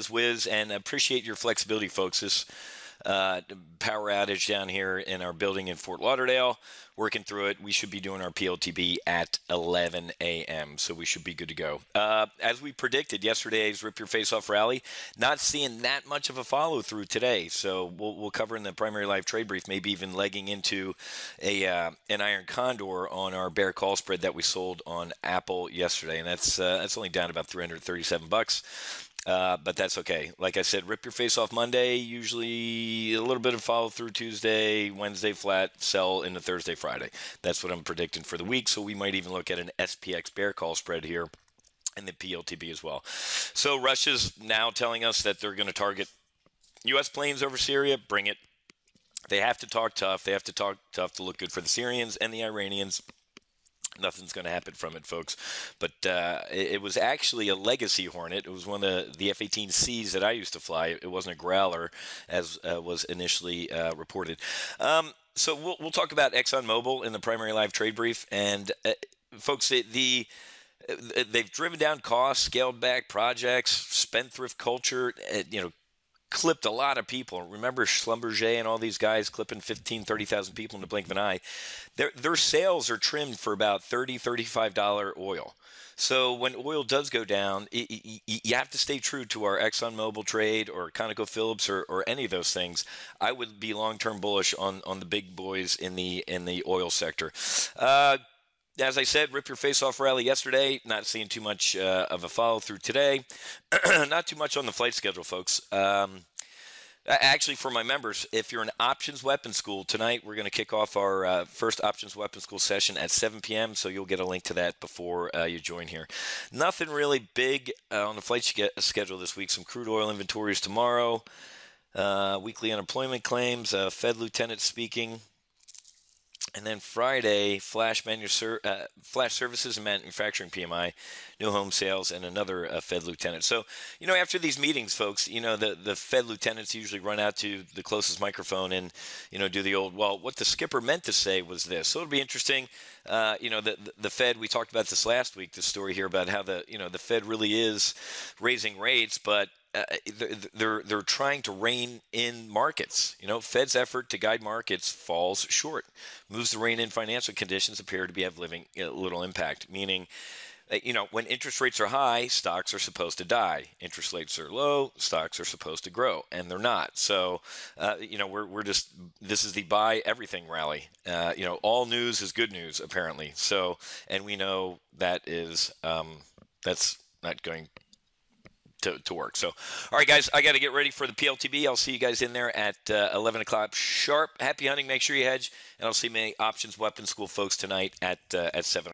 as Wiz, and appreciate your flexibility, folks. This power outage down here in our building in Fort Lauderdale, working through it. We should be doing our PLTB at 11 a.m., so we should be good to go. As we predicted, yesterday's Rip Your Face Off rally, not seeing that much of a follow-through today, so we'll cover in the primary live trade brief, maybe even legging into an iron condor on our bear call spread that we sold on Apple yesterday, and that's only down about $337. But that's okay. Like I said, rip your face off Monday, usually a little bit of follow through Tuesday, Wednesday flat, sell into Thursday, Friday. That's what I'm predicting for the week. So we might even look at an SPX bear call spread here and the PLTB as well. So Russia's now telling us that they're going to target U.S. planes over Syria. Bring it. They have to talk tough. They have to talk tough to look good for the Syrians and the Iranians. Nothing's going to happen from it, folks. But it was actually a Legacy Hornet. It was one of the F-18Cs that I used to fly. It wasn't a Growler, as was initially reported. So we'll talk about ExxonMobil in the primary live trade brief. And, folks, they've driven down costs, scaled back projects, spendthrift culture, clipped a lot of people. Remember Schlumberger and all these guys clipping 15, 30,000 people in the blink of an eye. Their sales are trimmed for about $30, $35 oil. So when oil does go down, you have to stay true to our ExxonMobil trade or ConocoPhillips or any of those things. I would be long-term bullish on the big boys in the oil sector. As I said, rip your face off rally yesterday. Not seeing too much of a follow through today. Not too much on the flight schedule, folks. Actually, for my members, if you're in Options Weapons School tonight, we're going to kick off our first Options Weapons School session at 7 p.m. So you'll get a link to that before you join here. Nothing really big on the flight schedule this week. Some crude oil inventories tomorrow. Weekly unemployment claims. Fed lieutenant speaking. And then Friday, flash services and manufacturing PMI, new home sales, and another Fed lieutenant. So, after these meetings, folks, the Fed lieutenants usually run out to the closest microphone and, do the old, well, what the skipper meant to say was this. So it'll be interesting. The Fed, we talked about this last week, the story here about how the Fed really is raising rates, but they're trying to rein in markets. Fed's effort to guide markets falls short. Moves to rein in financial conditions appear to be having little impact. Meaning, when interest rates are high, stocks are supposed to die. Interest rates are low, stocks are supposed to grow, and they're not. So, we're just, this is the buy everything rally. All news is good news apparently. So, and we know that is that's not going to work. So, all right, guys, I got to get ready for the PLTB. I'll see you guys in there at 11 o'clock sharp. Happy hunting. Make sure you hedge. And I'll see my Options Weapons School folks tonight at 7.